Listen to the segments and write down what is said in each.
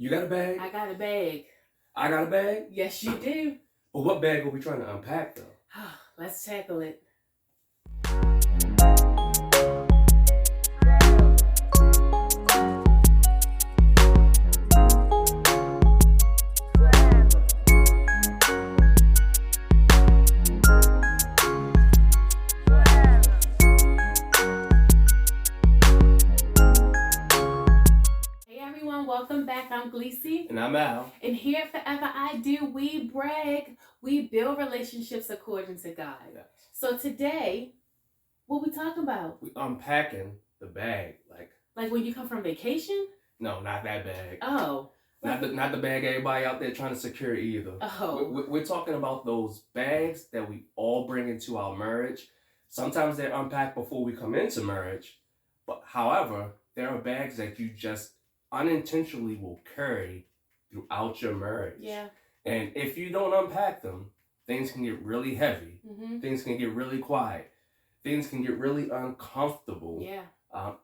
You got a bag? I got a bag. I got a bag? Yes, you do. Well, what bag are we trying to unpack, though? Let's tackle it. Welcome back. I'm Gleesy. And I'm Al. And here at Forever I Do, we brag. We build relationships according to God. Yes. So today, what we talking about? We unpacking the bag. Like when you come from vacation? No, not that bag. Oh. Not the bag everybody out there trying to secure either. Oh. We're talking about those bags that we all bring into our marriage. Sometimes they're unpacked before we come into marriage. But however, there are bags that you just unintentionally will carry throughout your marriage. Yeah. And if you don't unpack them, things can get really heavy. Mm-hmm. Things can get really quiet. Things can get really uncomfortable. Yeah.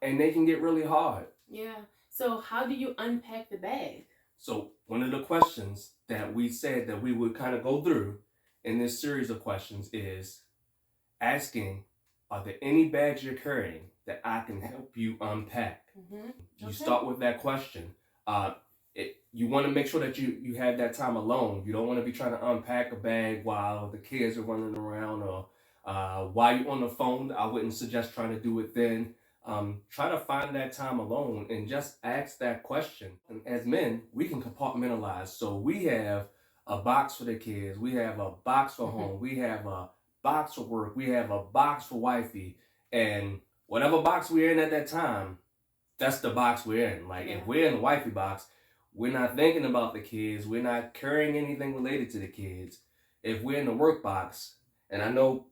And they can get really hard. Yeah. So how do you unpack the bag? So one of the questions that we said that we would kind of go through in this series of questions is asking, are there any bags you're carrying that I can help you unpack? Mm-hmm. You start with that question. You want to make sure that you have that time alone. You don't want to be trying to unpack a bag while the kids are running around or while you're on the phone. I wouldn't suggest trying to do it then. Try to find that time alone and just ask that question. And as men, we can compartmentalize. So we have a box for the kids. We have a box for home. We have a box for work. We have a box for wifey. And whatever box we're in at that time, that's the box we're in. If we're in the wifey box, we're not thinking about the kids. We're not carrying anything related to the kids. If we're in the work box, and I know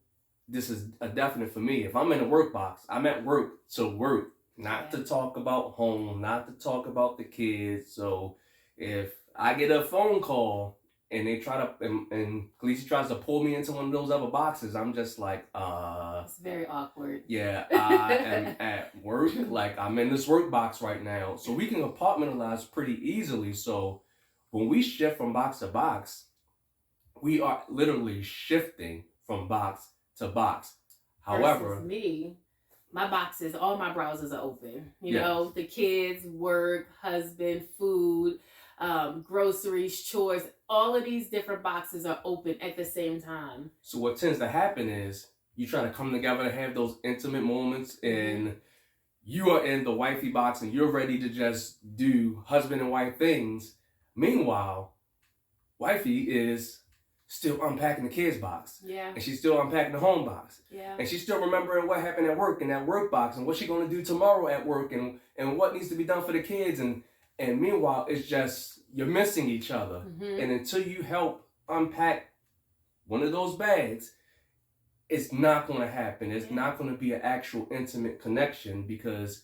this is a definite for me, if I'm in the work box, I'm at work to work, not to talk about home, not to talk about the kids. So if I get a phone call and they try to, and Khaleesi tries to pull me into one of those other boxes, I'm just like, it's very awkward. Yeah, I am at work. I'm in this work box right now. So we can compartmentalize pretty easily. So when we shift from box to box, we are literally shifting from box to box. However, versus me, my boxes, all my browsers are open. You know, the kids, work, husband, food, groceries, chores, all of these different boxes are open at the same time. So what tends to happen is you try to come together to have those intimate moments, and you are in the wifey box and you're ready to just do husband and wife things. Meanwhile, wifey is still unpacking the kids box. Yeah. And she's still unpacking the home box. Yeah. And she's still remembering what happened at work in that work box and what she's going to do tomorrow at work and what needs to be done for the kids. And meanwhile, it's just, you're missing each other. Mm-hmm. And until you help unpack one of those bags, it's not going to happen. It's not going to be an actual intimate connection because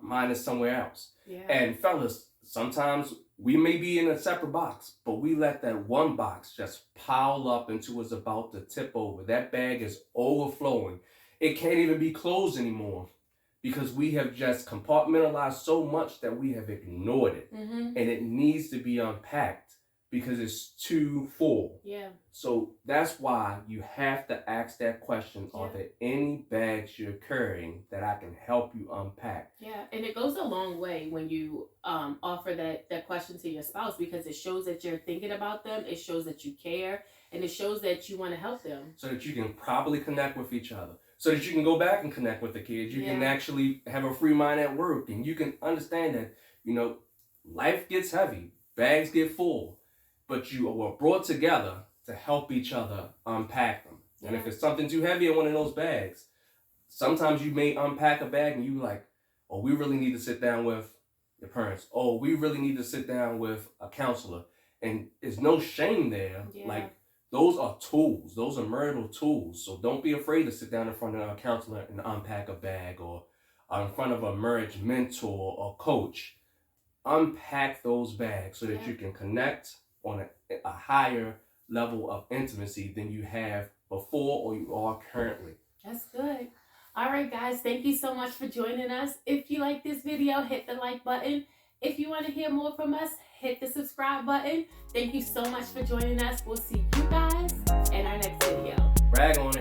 mine is somewhere else. Yeah. And fellas, sometimes we may be in a separate box, but we let that one box just pile up until it's about to tip over. That bag is overflowing. It can't even be closed anymore because we have just compartmentalized so much that we have ignored it. Mm-hmm. And it needs to be unpacked because it's too full. Yeah. So that's why you have to ask that question. Are there any bags you're carrying that I can help you unpack? Yeah, and it goes a long way when you offer that question to your spouse because it shows that you're thinking about them, it shows that you care, and it shows that you want to help them. So that you can properly connect with each other. So that you can go back and connect with the kids. You can actually have a free mind at work, and you can understand that, life gets heavy, bags get full, but you were brought together to help each other unpack them. Yeah. And if it's something too heavy in one of those bags, sometimes you may unpack a bag and you like, oh, we really need to sit down with your parents. Oh, we really need to sit down with a counselor. And there's no shame there. Yeah. Those are tools. Those are marital tools. So don't be afraid to sit down in front of a counselor and unpack a bag or in front of a marriage mentor or coach. Unpack those bags so that you can connect on a higher level of intimacy than you have before or you are currently. That's good. All right, guys. Thank you so much for joining us. If you like this video, hit the like button If you want to hear more from us, hit the subscribe button. Thank you so much for joining us. We'll see you guys in our next video. Brag on